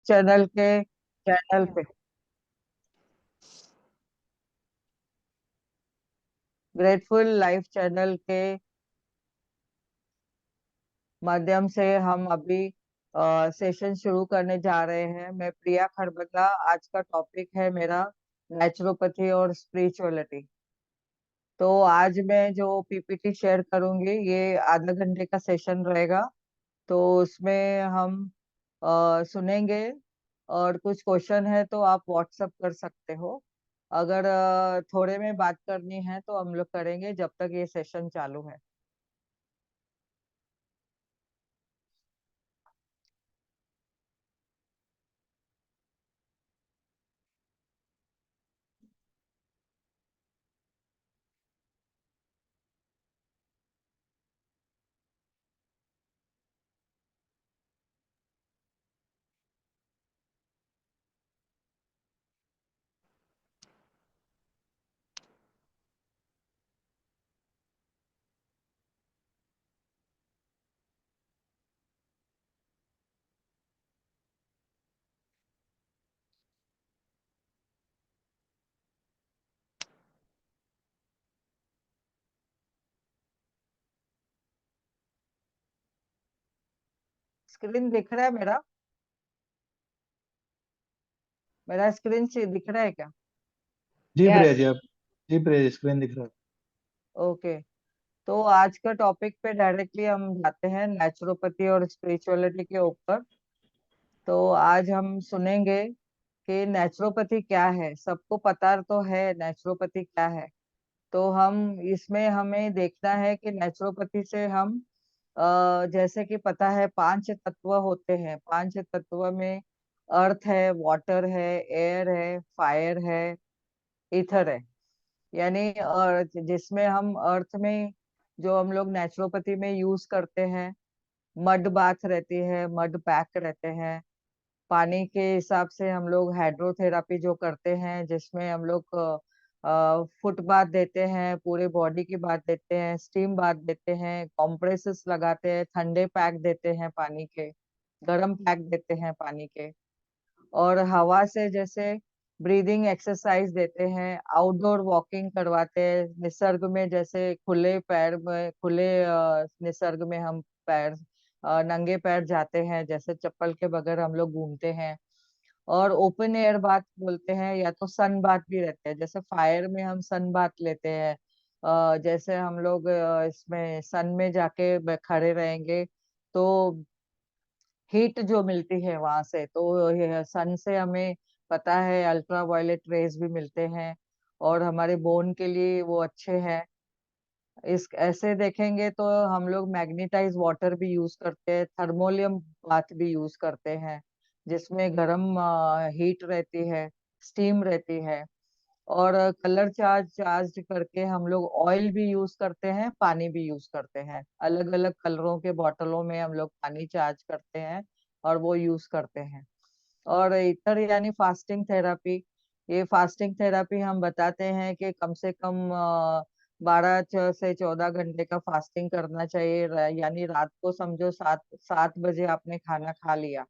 Channel पे grateful life channel के माध्यम से हम अभी सेशन शुरू करने जा रहे हैं। मैं प्रिया खरबंदा। आज का टॉपिक है मेरा नेचुरोपैथी और स्पिरिचुअलिटी। तो आज मैं जो पीपीटी शेयर करूंगी ये आधा घंटे का सेशन रहेगा। तो उसमें हम सुनेंगे और कुछ क्वेश्चन है तो आप व्हाट्सअप कर सकते हो। अगर थोड़े में बात करनी है तो हम लोग करेंगे जब तक ये सेशन चालू है। स्क्रीन दिख रहा है मेरा? मेरा स्क्रीन से दिख रहा है क्या? जी प्रिया यस। जी, आप। जी प्रिया जी, स्क्रीन दिख रहा है। ओके। तो आज का टॉपिक पे डायरेक्टली हम जाते हैं नेचुरोपैथी और स्पिरिचुअलिटी के ऊपर। तो आज हम सुनेंगे कि नेचुरोपैथी क्या है। सबको पता तो है नेचुरोपैथी क्या है। तो हम इसमें हमें देखना है कि नेचुरोपैथी से हम जैसे कि पता है पांच तत्व होते हैं। पांच तत्व में अर्थ है, वाटर है, एयर है, फायर है, ईथर है। यानी जिसमें हम अर्थ में जो हम लोग नेचुरोपैथी में यूज करते हैं, मड बाथ रहती है, मड पैक रहते हैं। पानी के हिसाब से हम लोग हाइड्रोथेरापी जो करते हैं जिसमें हम लोग फुट बाथ देते हैं, पूरे बॉडी की बात देते हैं, स्टीम बाथ देते हैं, कॉम्प्रेसेस लगाते हैं, ठंडे पैक देते हैं पानी के, गर्म पैक देते हैं पानी के। और हवा से जैसे ब्रीदिंग एक्सरसाइज देते हैं, आउटडोर वॉकिंग करवाते हैं निसर्ग में, जैसे खुले पैर में, खुले निसर्ग में हम पैर नंगे पैर जाते हैं, जैसे चप्पल के बगैर हम लोग घूमते हैं। और ओपन एयर बाथ बोलते हैं, या तो सन बाथ भी रहते हैं, जैसे फायर में हम सन बाथ लेते हैं। जैसे हम लोग इसमें सन में जाके खड़े रहेंगे तो हीट जो मिलती है वहां से, तो ये सन से हमें पता है अल्ट्रा वायलेट रेज भी मिलते हैं और हमारे बोन के लिए वो अच्छे हैं। इस ऐसे देखेंगे तो हम लोग मैग्नेटाइज वाटर भी यूज करते हैं, थर्मोलियम बाथ भी यूज करते हैं जिसमें गर्म हीट रहती है, स्टीम रहती है। और कलर चार्ज करके हम लोग ऑयल भी यूज करते हैं, पानी भी यूज करते हैं। अलग अलग कलरों के बोतलों में हम लोग पानी चार्ज करते हैं और वो यूज करते हैं। और इतर यानी फास्टिंग थेरापी। ये फास्टिंग थेरापी हम बताते हैं कि कम से कम 12 से 14 घंटे का फास्टिंग करना चाहिए। यानी रात को समझो 7 7 बजे आपने खाना खा लिया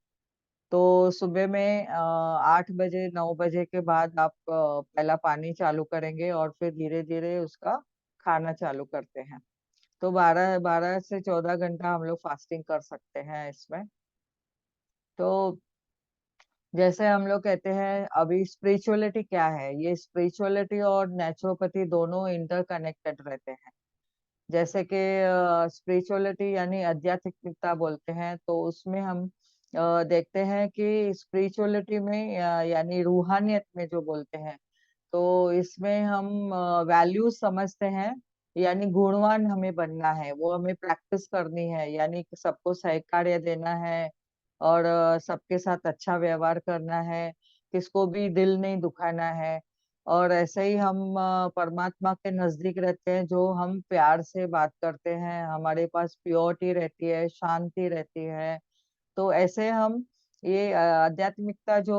तो सुबह में 8 बजे 9 बजे के बाद आप पहला पानी चालू करेंगे और फिर धीरे धीरे उसका खाना चालू करते हैं। तो 12 12 से 14 घंटा हम लोग फास्टिंग कर सकते हैं इसमें। तो जैसे हम लोग कहते हैं अभी स्पिरिचुअलिटी क्या है, ये स्पिरिचुअलिटी और नेचुरोपैथी दोनों इंटरकनेक्टेड रहते हैं। जैसे कि स्पिरिचुअलिटी यानी आध्यात्मिकता बोलते हैं, तो उसमें हम देखते हैं कि स्पिरिचुअलिटी में यानी रूहानियत में जो बोलते हैं, तो इसमें हम वैल्यूज समझते हैं। यानी गुणवान हमें बनना है, वो हमें प्रैक्टिस करनी है, यानी कि सबको सहकार्य देना है और सबके साथ अच्छा व्यवहार करना है, किसको भी दिल नहीं दुखाना है। और ऐसे ही हम परमात्मा के नजदीक रहते हैं, जो हम प्यार से बात करते हैं, हमारे पास प्योरिटी रहती है, शांति रहती है। तो ऐसे हम ये आध्यात्मिकता जो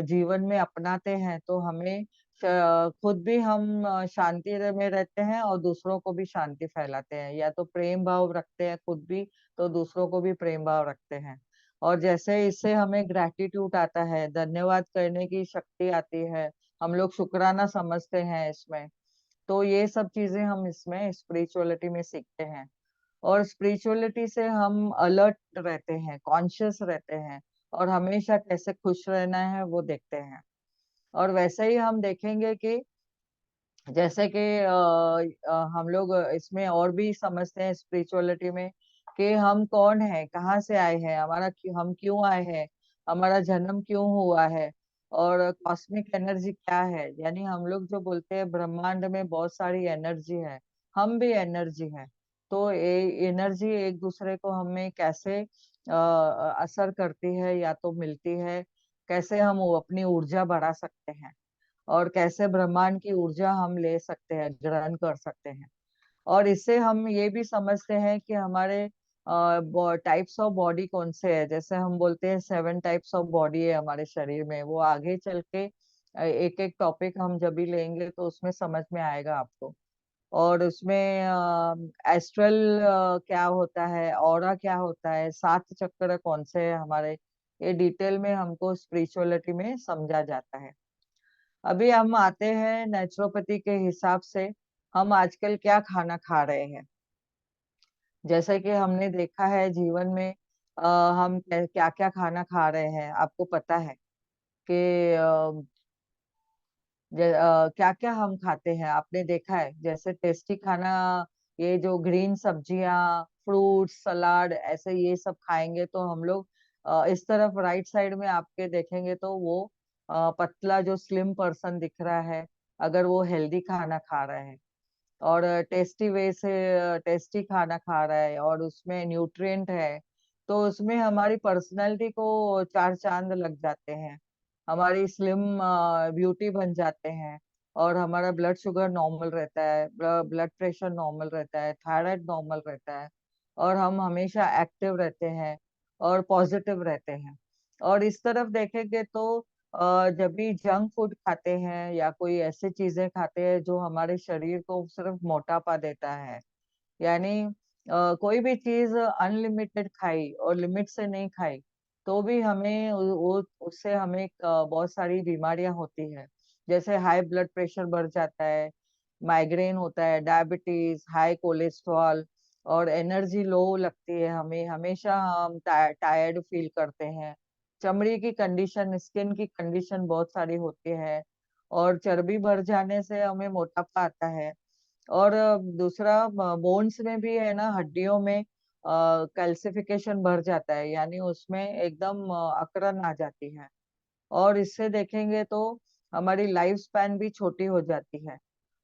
जीवन में अपनाते हैं तो हमें खुद भी हम शांति में रहते हैं और दूसरों को भी शांति फैलाते हैं, या तो प्रेम भाव रखते हैं खुद भी, तो दूसरों को भी प्रेम भाव रखते हैं। और जैसे इससे हमें ग्रैटिट्यूड आता है, धन्यवाद करने की शक्ति आती है, हम लोग शुक्राना समझते हैं इसमें। तो ये सब चीजें हम इसमें स्पिरिचुअलिटी में सीखते हैं। और स्पिरिचुअलिटी से हम अलर्ट रहते हैं, कॉन्शियस रहते हैं, और हमेशा कैसे खुश रहना है वो देखते हैं। और वैसे ही हम देखेंगे कि जैसे कि हम लोग इसमें और भी समझते हैं स्पिरिचुअलिटी में कि हम कौन है, कहाँ से आए हैं, हम क्यों आए हैं, हमारा जन्म क्यों हुआ है, और कॉस्मिक एनर्जी क्या है। यानी हम लोग जो बोलते हैं ब्रह्मांड में बहुत सारी एनर्जी है, हम भी एनर्जी है। तो ये एनर्जी एक दूसरे को हमें कैसे असर करती है या तो मिलती है, कैसे हम वो अपनी ऊर्जा बढ़ा सकते हैं, और कैसे ब्रह्मांड की ऊर्जा हम ले सकते हैं, ग्रहण कर सकते हैं। और इससे हम ये भी समझते हैं कि हमारे टाइप्स ऑफ बॉडी कौन से है। जैसे हम बोलते हैं 7 टाइप्स ऑफ बॉडी है हमारे शरीर में, वो आगे चल के एक एक टॉपिक हम जब भी लेंगे तो उसमें समझ में आएगा आपको। और उसमें एस्ट्रल क्या होता है, ऑरा क्या होता है, 7 चक्र कौन से है हमारे, ये डिटेल में हमको स्पिरिचुअलिटी में समझा जाता है। अभी हम आते हैं नेचुरोपैथी के हिसाब से, हम आजकल क्या खाना खा रहे हैं। जैसे कि हमने देखा है जीवन में हम क्या क्या खाना खा रहे हैं, आपको पता है कि क्या क्या हम खाते हैं, आपने देखा है। जैसे टेस्टी खाना, ये जो ग्रीन सब्जियां, फ्रूट्स, सलाद, ऐसे ये सब खाएंगे तो हम लोग इस तरफ राइट साइड में आपके देखेंगे तो वो पतला जो स्लिम पर्सन दिख रहा है, अगर वो हेल्दी खाना खा रहा है और टेस्टी वे से टेस्टी खाना खा रहा है और उसमें न्यूट्रिएंट है, तो उसमें हमारी पर्सनैलिटी को 4 चांद लग जाते हैं, हमारी स्लिम ब्यूटी बन जाते हैं, और हमारा ब्लड शुगर नॉर्मल रहता है, ब्लड प्रेशर नॉर्मल रहता है, थायराइड नॉर्मल रहता है, और हम हमेशा एक्टिव रहते हैं और पॉजिटिव रहते हैं। और इस तरफ देखेंगे तो जब भी जंक फूड खाते हैं या कोई ऐसी चीजें खाते हैं जो हमारे शरीर को सिर्फ मोटापा देता है, यानी कोई भी चीज अनलिमिटेड खाई और लिमिट से नहीं खाई तो भी हमें वो उससे हमें बहुत सारी बीमारियां होती है। जैसे हाई ब्लड प्रेशर बढ़ जाता है, माइग्रेन होता है, डायबिटीज, हाई कोलेस्ट्रॉल, और एनर्जी लो लगती है हमें, हमेशा हम टायर्ड फील करते हैं, चमड़ी की कंडीशन, स्किन की कंडीशन बहुत सारी होती है, और चर्बी बढ़ जाने से हमें मोटापा आता है। और दूसरा बोन्स में भी है ना, हड्डियों में कैल्सिफिकेशन बढ़ जाता है, यानी उसमें एकदम अकड़न आ जाती है। और इससे देखेंगे तो हमारी लाइफ स्पैन भी छोटी हो जाती है,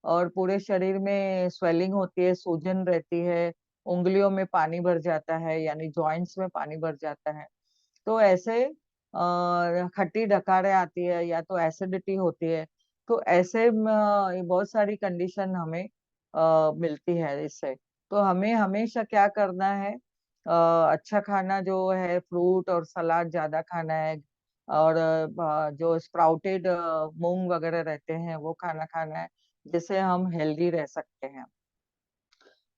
और पूरे शरीर में स्वेलिंग होती है, सूजन रहती है, उंगलियों में पानी भर जाता है, यानी जॉइंट्स में पानी भर जाता है। तो ऐसे खट्टी डकारें आती है या तो एसिडिटी होती है। तो ऐसे बहुत सारी कंडीशन हमें मिलती है इससे। तो हमें हमेशा क्या करना है, अच्छा खाना जो है, फ्रूट और सलाद ज्यादा खाना है, और जो स्प्राउटेड मूंग वगैरह रहते हैं वो खाना खाना है, जिससे हम हेल्दी रह सकते हैं।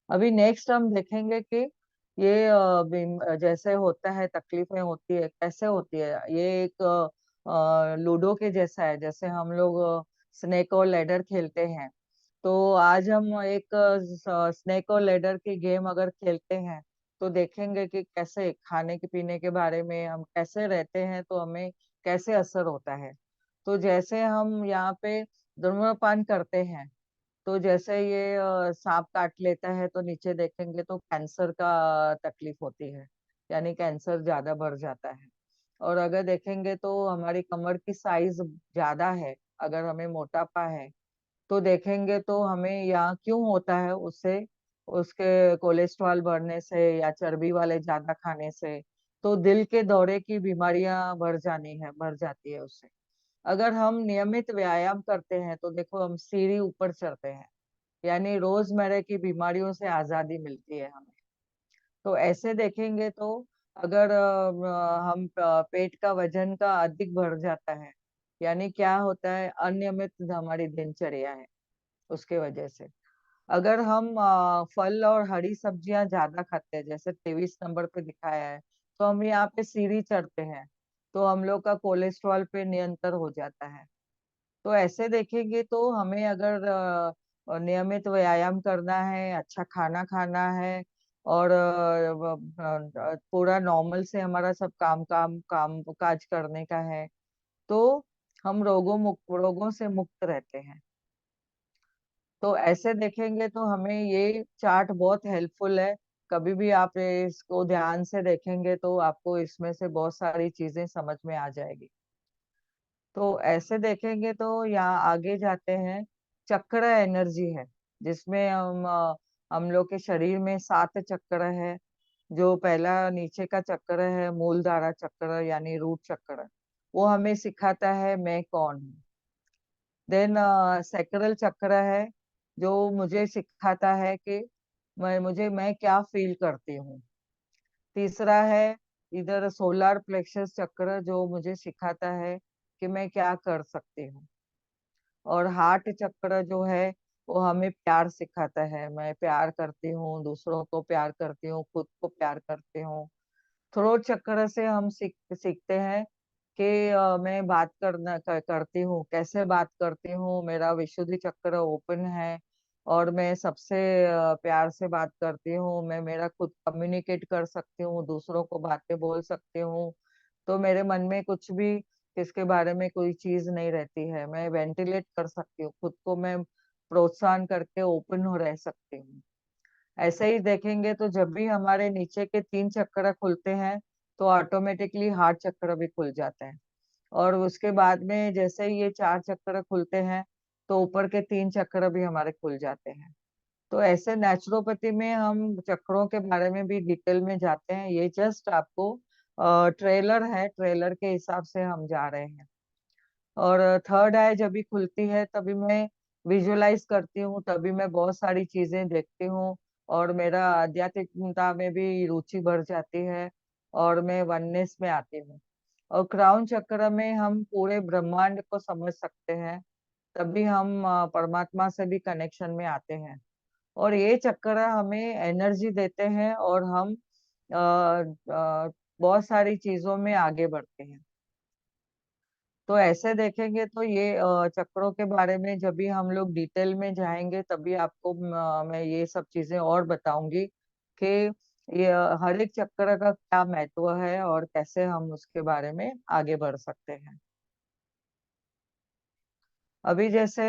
अभी नेक्स्ट हम देखेंगे कि ये जैसे होता है, तकलीफें होती है, कैसे होती है। ये एक लूडो के जैसा है, जैसे हम लोग स्नेक और लैडर खेलते हैं। तो आज हम एक स्नेक और लैडर की गेम अगर खेलते हैं तो देखेंगे कि कैसे खाने के पीने के बारे में, हम कैसे रहते हैं तो हमें कैसे असर होता है। तो जैसे हम यहाँ पे धूम्रपान करते हैं, तो जैसे ये सांप काट लेता है तो नीचे देखेंगे तो कैंसर का तकलीफ होती है, यानी कैंसर ज्यादा बढ़ जाता है। और अगर देखेंगे तो हमारी कमर की साइज ज्यादा है, अगर हमें मोटापा है तो देखेंगे तो हमें यहाँ क्यों होता है, उससे उसके कोलेस्ट्रॉल बढ़ने से या चर्बी वाले ज्यादा खाने से, तो दिल के दौरे की बीमारियां बढ़ जाती है उससे। अगर हम नियमित व्यायाम करते हैं तो देखो हम सीढ़ी ऊपर चढ़ते हैं, यानी रोजमर्रा की बीमारियों से आजादी मिलती है हमें। तो ऐसे देखेंगे तो अगर हम पेट का वजन का अधिक बढ़ जाता है, यानी क्या होता है, अनियमित हमारी दिनचर्या है उसके वजह से। अगर हम फल और हरी सब्जियां ज्यादा खाते हैं, जैसे 23 नंबर पे दिखाया है, तो हम यहाँ पे सीढ़ी चढ़ते हैं, तो हम लोग का कोलेस्ट्रॉल पे नियंत्रण हो जाता है। तो ऐसे देखेंगे तो हमें अगर नियमित व्यायाम करना है, अच्छा खाना खाना है, और पूरा नॉर्मल से हमारा सब काम काम काम काज करने का है, तो हम रोगों से मुक्त रहते हैं। तो ऐसे देखेंगे तो हमें ये चार्ट बहुत हेल्पफुल है। कभी भी आप इसको ध्यान से देखेंगे तो आपको इसमें से बहुत सारी चीजें समझ में आ जाएगी। तो ऐसे देखेंगे तो यहाँ आगे जाते हैं। चक्र एनर्जी है, जिसमें हम लोग के शरीर में 7 चक्र है। जो पहला नीचे का चक्र है मूलधारा चक्र यानी रूट चक्र, वो हमें सिखाता है मैं कौन हूँ। देन सैक्रल चक्र है, जो मुझे सिखाता है कि मैं क्या फील करती हूँ। तीसरा है इधर सोलर प्लेक्सस चक्र, जो मुझे सिखाता है कि मैं क्या कर सकती हूँ। और हार्ट चक्र जो है, वो हमें प्यार सिखाता है, मैं प्यार करती हूँ, दूसरों को प्यार करती हूँ, खुद को प्यार करती हूँ। थ्रोट चक्र से हम सीखते हैं कि मैं बात करती हूँ, कैसे बात करती हूँ, मेरा विशुद्धि चक्र ओपन है, और मैं सबसे प्यार से बात करती हूँ, मैं मेरा खुद कम्युनिकेट कर सकती हूँ, दूसरों को बातें बोल सकती हूँ। तो मेरे मन में कुछ भी किसके बारे में कोई चीज नहीं रहती है, मैं वेंटिलेट कर सकती हूँ, खुद को मैं प्रोत्साहन करके ओपन हो रह सकती हूँ। ऐसे ही देखेंगे तो जब भी हमारे नीचे के 3 चक्र खुलते हैं, तो ऑटोमेटिकली हार्ट चक्र भी खुल जाता है। और उसके बाद में जैसे ही ये 4 चक्र खुलते हैं, तो ऊपर के 3 चक्र भी हमारे खुल जाते हैं। तो ऐसे नेचुरोपैथी में हम चक्रों के बारे में भी डिटेल में जाते हैं। ये जस्ट आपको ट्रेलर है, ट्रेलर के हिसाब से हम जा रहे हैं। और थर्ड आई जब भी खुलती है तभी मैं विजुअलाइज करती हूँ, तभी मैं बहुत सारी चीजें देखती हूँ, और मेरा आध्यात्मिकता में भी रुचि बढ़ जाती है, और मैं वननेस में आती हूँ। और क्राउन चक्र में हम पूरे ब्रह्मांड को समझ सकते हैं, तभी हम परमात्मा से भी कनेक्शन में आते हैं। और ये चक्र हमें एनर्जी देते हैं, और हम बहुत सारी चीजों में आगे बढ़ते हैं। तो ऐसे देखेंगे तो ये चक्रों के बारे में जब भी हम लोग डिटेल में जाएंगे, तभी आपको मैं ये सब चीजें और बताऊंगी कि ये हर एक चक्र का क्या महत्व है, और कैसे हम उसके बारे में आगे बढ़ सकते हैं। अभी जैसे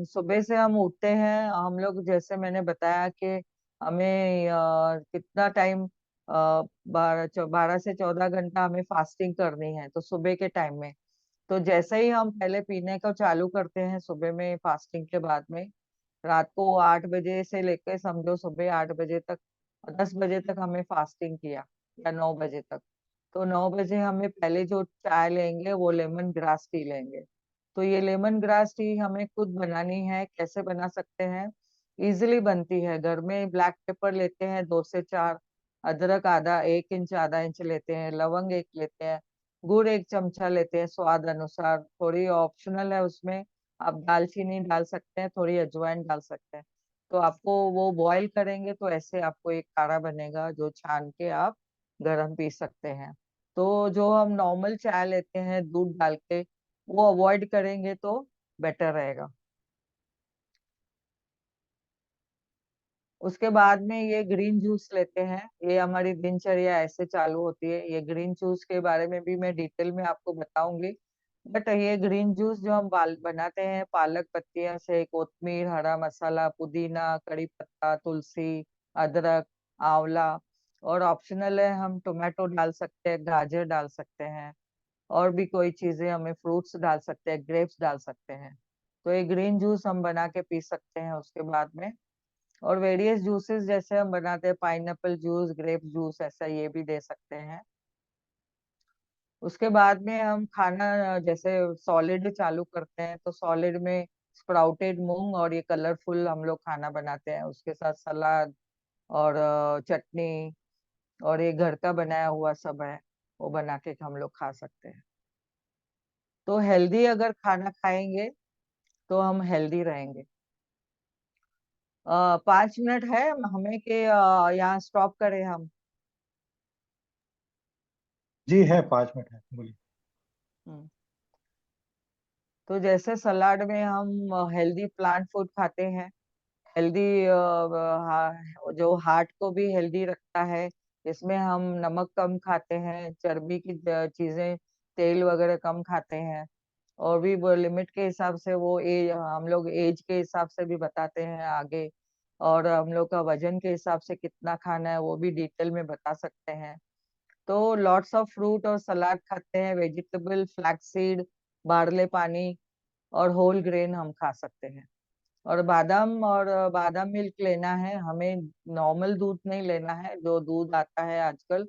सुबह से हम उठते हैं, हम लोग जैसे मैंने बताया कि हमें कितना टाइम, 12 से 14 घंटा हमें फास्टिंग करनी है, तो सुबह के टाइम में। तो जैसे ही हम पहले पीने का चालू करते हैं सुबह में फास्टिंग के बाद में, रात को 8 बजे से लेकर समझो सुबह 8 बजे तक, 10 बजे तक हमें फास्टिंग किया, या 9 बजे तक। तो 9 बजे हमें पहले जो चाय लेंगे वो लेमन ग्रास टी लेंगे। तो ये लेमन ग्रास टी हमें खुद बनानी है। कैसे बना सकते हैं? इजिली बनती है घर में। ब्लैक पेपर लेते हैं 2 से 4, अदरक आधा 1 इंच आधा इंच लेते हैं, लवंग एक लेते हैं, गुड़ 1 चमचा लेते हैं स्वाद अनुसार, थोड़ी ऑप्शनल है उसमें, आप दालचीनी डाल सकते हैं, थोड़ी अजवाइन डाल सकते हैं। तो आपको वो बॉईल करेंगे तो ऐसे आपको एक काढ़ा बनेगा, जो छान के आप गरम पी सकते हैं। तो जो हम नॉर्मल चाय लेते हैं दूध डाल के, वो अवॉइड करेंगे तो बेटर रहेगा। उसके बाद में ये ग्रीन जूस लेते हैं। ये हमारी दिनचर्या ऐसे चालू होती है। ये ग्रीन जूस के बारे में भी मैं डिटेल में आपको बताऊंगी। बट ये ग्रीन जूस जो हम बनाते हैं पालक पत्तियां से, कोतमीर, हरा मसाला, पुदीना, कड़ी पत्ता, तुलसी, अदरक, आंवला, और ऑप्शनल है हम टोमेटो डाल सकते हैं, गाजर डाल सकते हैं, और भी कोई चीजें हमें फ्रूट्स डाल सकते हैं, ग्रेप्स डाल सकते हैं। तो ये ग्रीन जूस हम बना के पी सकते हैं उसके बाद में। और वेरियस जूसेस जैसे हम बनाते हैं पाइनएप्पल जूस, ग्रेप जूस, ऐसा ये भी दे सकते हैं। उसके बाद में हम खाना जैसे सॉलिड चालू करते हैं, तो सॉलिड में स्प्राउटेड मूंग और ये कलरफुल हम लोग खाना बनाते हैं, उसके साथ सलाद और चटनी, और ये घर का बनाया हुआ सब है, वो बना के हम लोग खा सकते हैं। तो हेल्दी अगर खाना खाएंगे तो हम हेल्दी रहेंगे। 5 मिनट है हमें कि यहाँ स्टॉप करें हम? जी है, 5 मिनट है, बोलिए। हम्म, तो जैसे सलाद में हम हेल्दी प्लांट फूड खाते हैं, हेल्दी जो हार्ट को भी हेल्दी रखता है। इसमें हम नमक कम खाते हैं, चर्बी की चीजें, तेल वगैरह कम खाते हैं। और भी वो लिमिट के हिसाब से वो हम लोग एज के हिसाब से भी बताते हैं आगे। और हम लोग का वजन के हिसाब से कितना खाना है वो भी डिटेल में बता सकते हैं। तो लॉट्स ऑफ फ्रूट और सलाद खाते हैं, वेजिटेबल, फ्लैक्स सीड, बार्ले पानी और होल ग्रेन हम खा सकते हैं। और बादाम और बादाम मिल्क लेना है हमें, नॉर्मल दूध नहीं लेना है जो दूध आता है आजकल।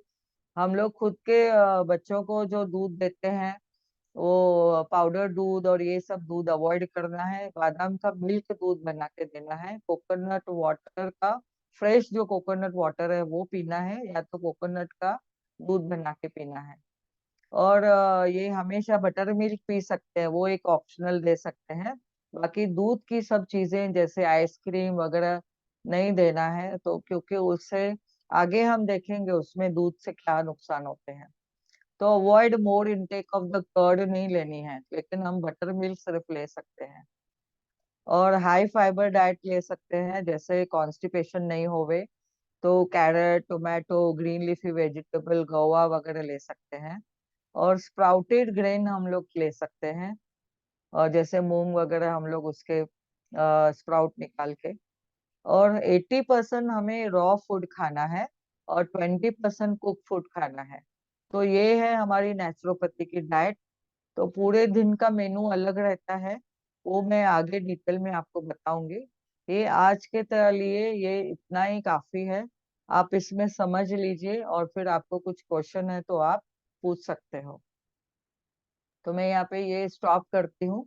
हम लोग खुद के बच्चों को जो दूध देते हैं वो पाउडर दूध और ये सब दूध अवॉइड करना है, बादाम का मिल्क दूध बना के देना है। कोकोनट वाटर का, फ्रेश जो कोकोनट वाटर है वो पीना है, या तो कोकोनट का दूध बना के पीना है। और ये हमेशा बटर मिल्क पी सकते हैं, वो एक ऑप्शनल दे सकते हैं। बाकी दूध की सब चीजें जैसे आइसक्रीम वगैरह नहीं देना है, तो क्योंकि उससे आगे हम देखेंगे उसमें दूध से क्या नुकसान होते हैं। तो avoid more intake of the curd नहीं लेनी है, लेकिन हम बटर मिल्क सिर्फ ले सकते हैं। और हाई फाइबर डाइट ले सकते हैं, जैसे कॉन्स्टिपेशन नहीं होवे तो carrot, tomato, green leafy vegetable, guava वगैरह ले सकते हैं। और स्प्राउटेड ग्रेन हम लोग ले सकते हैं, और जैसे मूंग वगैरह हम लोग उसके स्प्राउट निकाल के। और 80% हमें रॉ फूड खाना है और 20% कुक फूड खाना है। तो ये है हमारी नेचुरोपैथी की डाइट। तो पूरे दिन का मेनू अलग रहता है, वो मैं आगे डिटेल में आपको बताऊंगी। ये आज के लिए ये इतना ही काफी है। आप इसमें समझ लीजिए और फिर आपको कुछ क्वेश्चन है तो आप पूछ सकते हो। तो मैं यहाँ पे ये स्टॉप करती हूँ।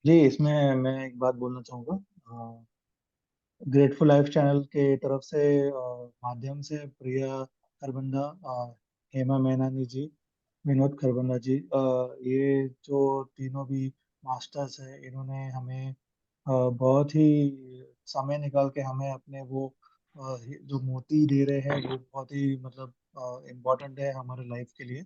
जी, इसमें मैं एक बात बोलना चाहूँगा। ग्रेटफुल लाइफ चैनल के तरफ से माध्यम से प्रिया खरबंदा, हेमा मैनानी जी, विनोद खरबंदा जी, ये जो तीनों भी मास्टर्स हैं, इन्होंने हमें बहुत ही समय निकाल के हमें अपने वो जो मोती दे रहे हैं, वो बहुत ही मतलब इम्पोर्टेंट है हमारे लाइफ के लिए।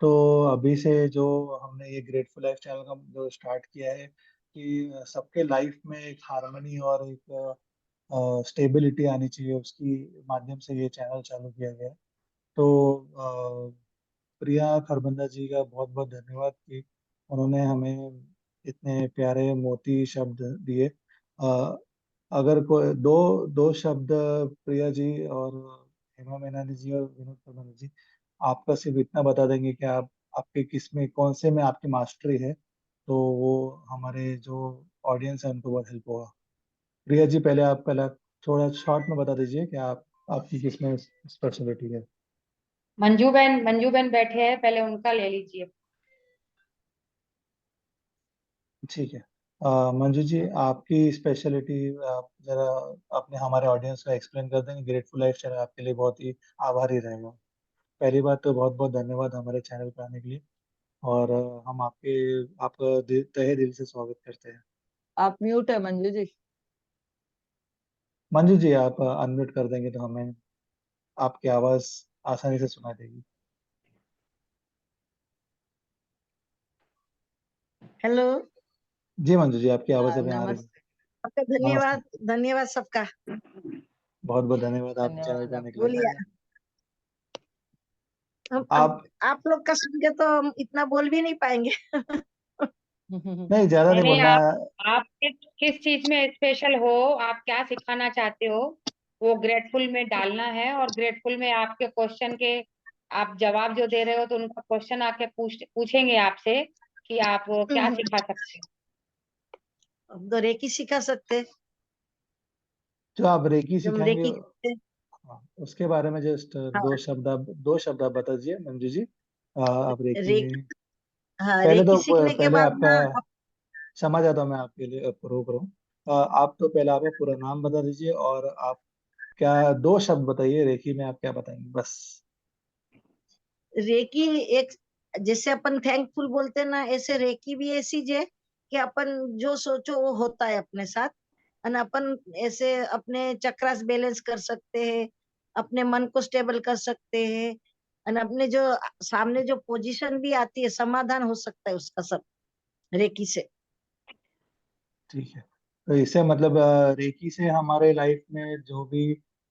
तो अभी से जो हमने ये ग्रेटफुल लाइफ चैनल का जो स्टार्ट किया है कि सबके लाइफ में एक हार्मनी और एक स्टेबिलिटी आनी चाहिए, उसकी माध्यम से ये चैनल चालू किया गया है। तो प्रिया खरबंदा जी का बहुत बहुत धन्यवाद कि उन्होंने हमें इतने प्यारे मोती शब्द दिए। अ, अगर कोई दो दो शब्द प्रिया जी और हेमा मैनानी जी और विनोद खरबंदा जी, आपका सिर्फ इतना बता देंगे कि आप आपके किस में कौन से में आपकी मास्टरी है, तो वो हमारे जो ऑडियंस है उनको बहुत हेल्प होगा। प्रिया जी, पहले आप पहला थोड़ा शॉर्ट में बता दीजिए कि आप आपकी किस में स्पेशलिटी है। मंजू बहन बैठे हैं, पहले उनका ले लीजिए। ठीक है। मंजू जी, आपकी स्पेशलिटी आप जरा अपने हमारे ऑडियंस को एक्सप्लेन कर देंगे। ग्रेटफुल लाइफ चैनल आपके लिए बहुत ही आभारी रहेगा। पहली बात तो बहुत बहुत धन्यवाद हमारे चैनल पर आने के लिए। और हम आपका तहे दिल से स्वागत करते हैं। आप म्यूट है मंजू जी। मंजू जी, आप अनम्यूट कर देंगे तो हमें आपकी आवाज आसानी से सुनाई देगी। हेलो। जी मंजू जी, आपकी आवाज अभी आ रही है। नमस्ते। आपका नमस्ते। धन्यवाद, धन्यवाद सबका। बहुत बहुत धन्यवाद आपके चैनल धन्यवाद पे आने के आपका, लिए। बोलिए। धन्यवाद। हम अब आप आप लोग का सुन के तो हम इतना बोल भी नहीं पाएंगे। नहीं, ज्यादा नहीं नहीं नहीं, बोलना। आप किस चीज में स्पेशल हो, आप क्या सिखाना चाहते हो, वो ग्रेटफुल में डालना है। और ग्रेटफुल में आपके क्वेश्चन के आप जवाब जो दे रहे हो, तो उनका क्वेश्चन आके पूछेंगे आपसे कि आप क्या सिखा सकते हो। अब तो रेकी सिखा सकते हैं, जो आप रेकी जो हम सिखाएंगे, रेकी करते हैं। हाँ, उसके बारे में जस्ट हाँ, दो शब्द आप बता दीजिए मंजू जी। आप रेकी रेकी। में हाँ, पहले रेकी तो सीखने के पहले बाद आपका ना क्षमा चाहता हूँ मैं आपके लिए, रोक रहा हूँ। आप तो पहले आपका पूरा नाम बता दीजिए और आप क्या दो शब्द बताइए रेकी में आप क्या बताएंगे बस। रेकी एक, जैसे अपन थैंकफुल बोलते हैं ना, ऐसे रेकी भी ऐसी है कि अपन जो सोचो वो होता है अपने साथ। और अपन ऐसे अपने चक्रास बैलेंस कर सकते हैं, अपने मन को स्टेबल कर सकते हैं, और अपने जो सामने जो पोजीशन भी आती है, समाधान हो सकता है उसका सब रेकी से। ठीक है। तो इससे मतलब रेकी से हमारे लाइफ में जो भी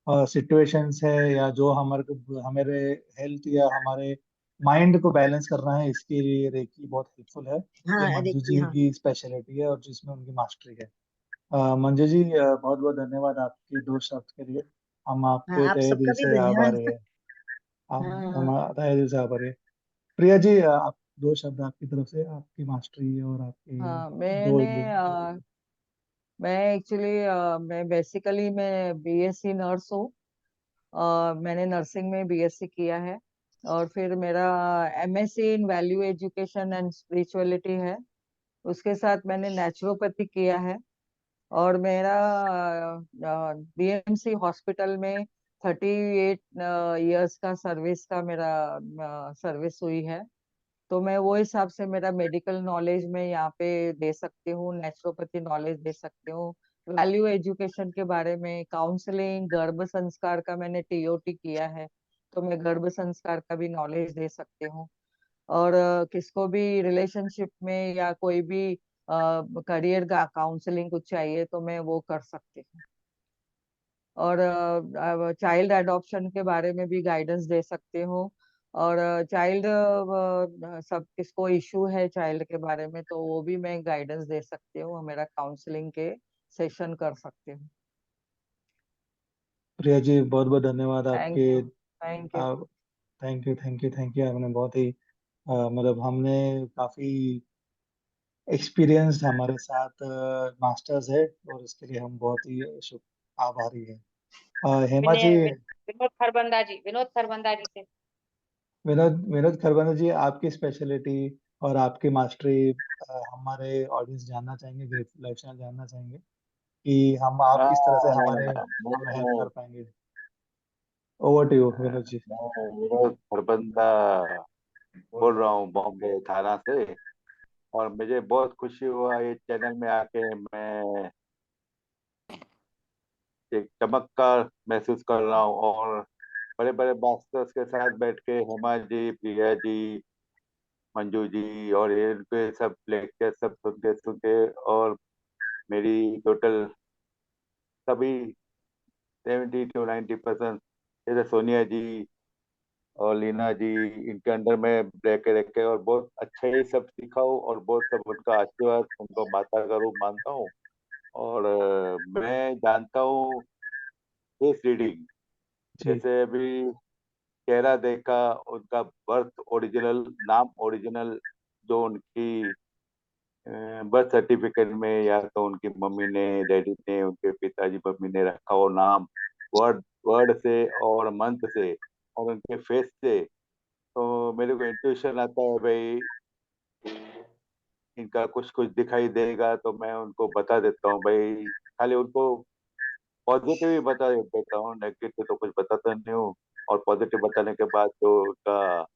सिचुएशंस है या जो हमारे हमारे हेल्थ या हमारे माइंड को बैलेंस करना है, इसके लिए रेकी बहुत हेल्पफुल है। ये हाँ मंजू रेकी, जी हाँ। की स्पेशलिटी है और जिसमें उनकी मास्टरी है। मंजू जी, बहुत बहुत धन्यवाद आपके दो शब्द के लिए। हम हाँ, आपके आप तहे सबका दिल भी से धन्यवाद। आभारी है। हम हाँ। तहे दिल से आभारी है। प्रिया जी, आप दो शब्द आपकी तरफ से, आपकी मास्टरी और आपके हाँ, दो मैं एक्चुअली मैं बेसिकली मैं बीएससी नर्स हूँ। मैंने नर्सिंग में बीएससी किया है, और फिर मेरा MSc in value education and spirituality है। उसके साथ मैंने नेचुरोपैथी किया है। और मेरा बीएमसी हॉस्पिटल में 38 इयर्स का सर्विस का मेरा सर्विस हुई है। तो मैं वो हिसाब से मेरा मेडिकल नॉलेज में यहाँ पे दे सकती हूँ, नेचुरोपैथी नॉलेज दे सकती हूँ। वैल्यू एजुकेशन के बारे में, काउंसलिंग, गर्भ संस्कार का मैंने टीओटी किया है, तो मैं गर्भ संस्कार का भी नॉलेज दे सकती हूँ। और किसको भी रिलेशनशिप में या कोई भी करियर का काउंसलिंग कुछ चाहिए तो मैं वो कर सकती हूँ। और चाइल्ड अडॉप्शन के बारे में भी गाइडेंस दे सकती हूँ। और चाइल्ड सब किसको इशू है चाइल्ड के बारे में, तो वो भी मैं गाइडेंस दे सकती हूँ, मेरा काउंसलिंग के सेशन कर सकती हूँ। प्रिया जी, बहुत बहुत धन्यवाद थैंक आपके। You. Thank you. Thank you, thank you, thank you. आपने बहुत ही मतलब हमने काफी एक्सपीरियंस्ड हमारे साथ मास्टर्स है, और इसके लिए हम बहुत ही आभारी हैं। हेमा जी, विनोद खरबंदा जी, विनोद खरबंदा जी से। विनोद विनोद खरबंदा जी, आपकी स्पेशलिटी और आपकी मास्टरी हमारे ऑडियंस जानना चाहेंगे, ग्रेटफुल लाइफस्टाइल जानना चाहेंगे कि हम आप किस तरह से हमारे हमें हेल्प मैं कर पाएंगे। Over to you Vinod ji. मैं विनोद खरबंदा बोल रहा हूँ, बॉम्बे थाना से। और मुझे बहुत खुशी हुआ ये चैनल में आके। मैं एक चमत्कार महसूस कर रहा हूँ, और बड़े बड़े मास्टर्स के साथ बैठ के हेमा जी, प्रिया जी, मंजू जी और इनके सब लेक्चर सब सुनते सुनते, और मेरी टोटल सभी 70 to 90% जैसे सोनिया जी और लीना जी, इनके अंडर में रह के और बहुत अच्छे ही सब सीखा हूँ, और बहुत सब उनका आशीर्वाद, उनको माता का रूप मानता हूँ। और मैं जानता हूँ फेस रीडिंग, जी। जैसे अभी चेहरा देखा, उनका बर्थ ओरिजिनल, नाम ओरिजिनल, जो उनकी बर्थ सर्टिफिकेट में या तो उनकी मम्मी ने, डैडी ने, उनके पिताजी मम्मी ने रखा हो नाम, वर्ड वर्ड से और मंथ से और उनके फेस से, तो मेरे को इंट्यूशन आता है भाई इनका कुछ कुछ दिखाई देगा, तो मैं उनको बता देता हूँ भाई। खाली उनको पॉजिटिव ही बता देता हूँ, नेगेटिव तो कुछ बताता नहीं हूँ। और पॉजिटिव बताने के बाद जो उनका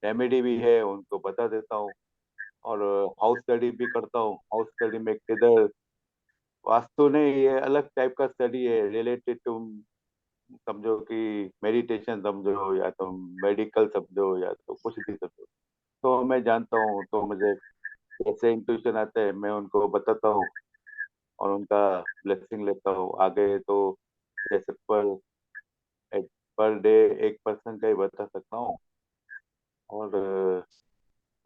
रेमेडी भी है उनको बता देता हूँ। और हाउस स्टडी भी करता हूँ। हाउस स्टडी में किधर वास्तु नहीं, ये अलग टाइप का स्टडी है, रिलेटेड टू, समझो कि मेडिटेशन समझो, या तो मेडिकल समझो, या तो कुछ भी समझो। तो मैं जानता हूँ, तो मुझे जैसे इंट्यूशन आता है मैं उनको बताता हूँ, और उनका ब्लेसिंग लेता हूँ आगे। तो जैसे पर डे एक पर्सन का ही बता सकता हूँ। और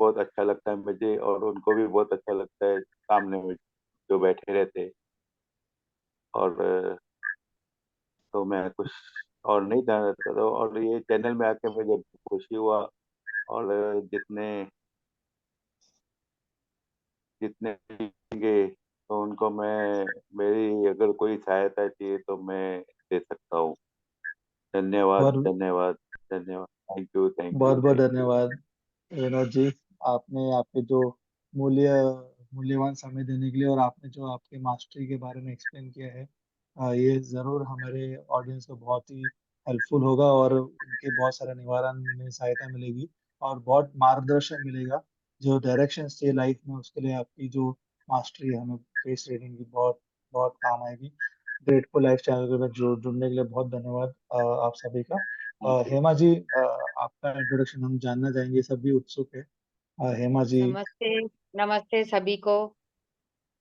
बहुत अच्छा लगता है मुझे, और उनको भी बहुत अच्छा लगता है सामने में जो बैठे रहते हैं। और तो मैं कुछ और नहीं जानना चाहता हूँ, और ये चैनल में आके मुझे खुशी हुआ। और जितने जितने देंगे तो उनको मैं, मेरी अगर कोई सहायता चाहिए तो मैं दे सकता हूँ। धन्यवाद, बहुत धन्यवाद, धन्यवाद। थैंक यू, थैंक यू, बहुत बहुत थैंक यू। धन्यवाद विनोद जी। आपने आपके जो मूल्य मूल्यवान समय देने के लिए, और आपने जो आपके मास्टरी के बारे में एक्सप्लेन किया है, ये जरूर हमारे ऑडियंस को बहुत ही हेल्पफुल होगा, और उनके बहुत सारे निवारण में सहायता मिलेगी, और बहुत मार्गदर्शन मिलेगा। जो डायरेक्शन चाहिए लाइफ में, उसके लिए आपकी जो मास्टरी है हमें फेस रीडिंग की बहुत बहुत काम आएगी। ग्रेटफुल लाइफ चैनल के साथ जुड़ने के लिए बहुत धन्यवाद आप सभी का। हेमा जी, आपका इंट्रोडक्शन हम जानना चाहेंगे, सभी उत्सुक है। हेमा जी। नमस्ते। नमस्ते सभी को।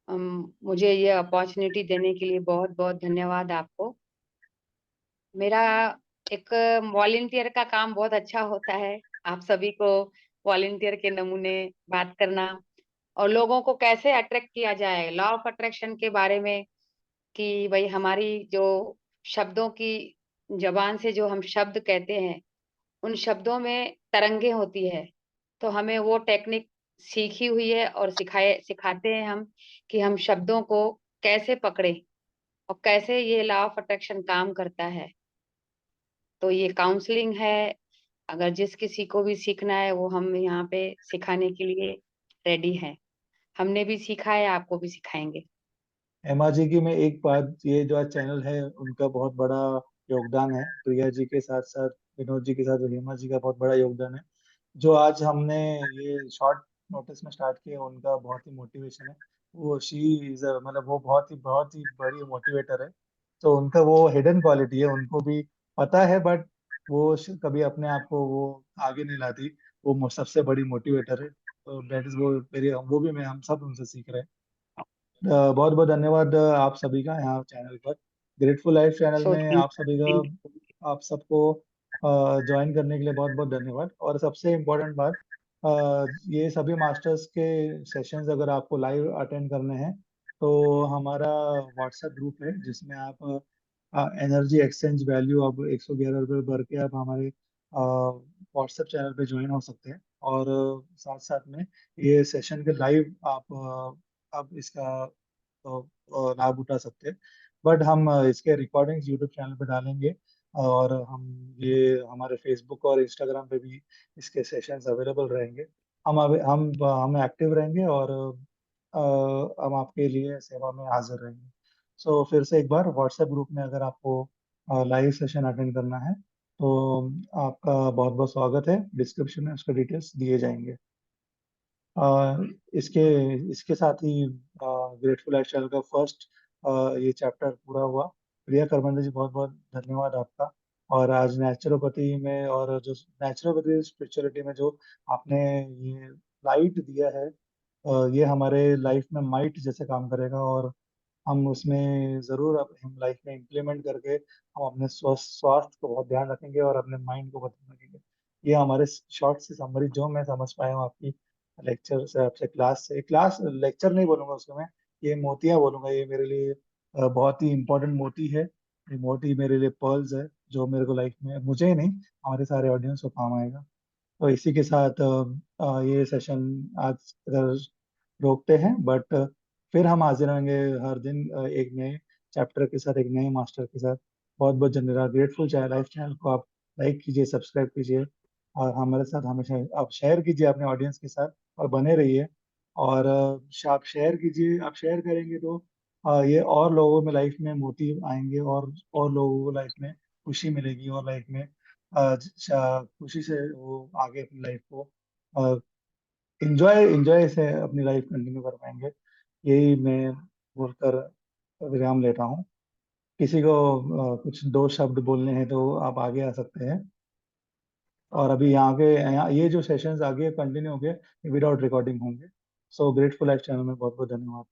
मुझे ये अपॉर्चुनिटी देने के लिए बहुत बहुत धन्यवाद आपको। मेरा एक वॉलेंटियर का काम बहुत अच्छा होता है। आप सभी को वॉलेंटियर के नमूने बात करना और लोगों को कैसे अट्रैक्ट किया जाए, लॉ ऑफ अट्रैक्शन के बारे में, कि भाई हमारी जो शब्दों की जबान से जो हम शब्द कहते हैं, उन शब्दों में तरंगे होती है। तो हमें वो टेक्निक सीखी हुई है और सिखाते हैं हम कि हम शब्दों को कैसे पकड़े और कैसे ये लॉ ऑफ अट्रैक्शन काम करता है। तो ये काउंसलिंग है। अगर जिस किसी को भी सीखना है वो हम यहाँ पे सिखाने के लिए रेडी हैं। हमने भी सीखा है, आपको भी सिखाएंगे। हेमा जी की मैं एक बात, ये जो आज चैनल है उनका बहुत बड़ा योगदान है। प्रिया जी के साथ साथ विनोद जी के साथ हेमा जी का बहुत बड़ा योगदान है। जो आज हमने ये शॉर्ट नोटिस में स्टार्ट किया, उनका बहुत ही मोटिवेशन है। वो शी इज मतलब वो बहुत ही बड़ी मोटिवेटर है। तो उनका वो हिडन क्वालिटी है, उनको भी पता है, बट वो कभी अपने आप को वो आगे नहीं लाती। वो सबसे बड़ी मोटिवेटर है। तो दैट इज वो मेरे, वो भी मैं, हम सब उनसे सीख रहे हैं। बहुत बहुत धन्यवाद आप सभी का यहाँ चैनल पर, ग्रेटफुल लाइफ चैनल सो में आप सभी का, आप सबको ज्वाइन करने के लिए बहुत बहुत धन्यवाद। और सबसे इम्पोर्टेंट बात, ये सभी मास्टर्स के सेशंस अगर आपको लाइव अटेंड करने हैं तो हमारा व्हाट्सएप ग्रुप है, जिसमें आप एनर्जी एक्सचेंज वैल्यू अब 111 रुपये भर के आप हमारे व्हाट्सएप चैनल पे ज्वाइन हो सकते हैं। और साथ साथ में ये सेशन के लाइव आप इसका लाभ उठा सकते हैं। बट हम इसके रिकॉर्डिंग्स यूट्यूब चैनल पे डालेंगे, और हम ये हमारे फेसबुक और इंस्टाग्राम पे भी इसके सेशंस अवेलेबल रहेंगे। हम एक्टिव रहेंगे, और हम आपके लिए सेवा में हाजिर रहेंगे। सो फिर से एक बार, व्हाट्सएप ग्रुप में अगर आपको लाइव सेशन अटेंड करना है तो आपका बहुत बहुत स्वागत है। डिस्क्रिप्शन में उसके डिटेल्स दिए जाएंगे। अ, इसके इसके साथ ही ग्रेटफुल लाइफ चैनल का फर्स्ट ये चैप्टर पूरा हुआ। प्रिया करमंडे जी, बहुत बहुत धन्यवाद आपका। और आज नेचुरोपैथी में, और जो नेचुरोपैथी स्पिरिचुअलिटी में जो आपने ये लाइट दिया है, ये हमारे लाइफ में माइट जैसे काम करेगा। और हम उसमें जरूर हम लाइफ में इम्प्लीमेंट करके हम अपने स्वास्थ्य को बहुत ध्यान रखेंगे और अपने माइंड को बहुत ध्यान रखेंगे। ये हमारे शॉर्ट से समरी जो मैं समझ पाया हूँ आपकी लेक्चर से, आपसे क्लास लेक्चर नहीं बोलूंगा उसको मैं, ये मोतियां बोलूंगा। ये मेरे लिए बहुत ही इंपॉर्टेंट मोती है। ये मोती मेरे लिए पर्ल्स है, जो मेरे को लाइफ में, मुझे ही नहीं, हमारे सारे ऑडियंस को काम आएगा। तो इसी के साथ ये सेशन आज अगर रोकते हैं, बट फिर हम हाजिर होंगे हर दिन एक नए चैप्टर के साथ, एक नए मास्टर के साथ। बहुत बहुत धन्यवाद। ग्रेटफुल चाइल्ड लाइफ चैनल को आप लाइक कीजिए, सब्सक्राइब कीजिए, और हमारे साथ हमेशा आप शेयर कीजिए अपने ऑडियंस के साथ, और बने रहिए। और आप शेयर कीजिए, आप शेयर करेंगे तो ये और लोगों में लाइफ में मोटिव आएंगे, और लोगों को लाइफ में खुशी मिलेगी, और लाइफ में खुशी से वो आगे अपनी लाइफ को इंजॉय इंजॉय से अपनी लाइफ कंटिन्यू कर पाएंगे। यही मैं बोलकर विराम लेता हूँ। किसी को कुछ दो शब्द बोलने हैं तो आप आगे आ सकते हैं। और अभी ये जो सेशंस आगे कंटिन्यू होंगे, विदाउट रिकॉर्डिंग होंगे। सो ग्रेटफुल लाइफ चैनल में बहुत बहुत धन्यवाद।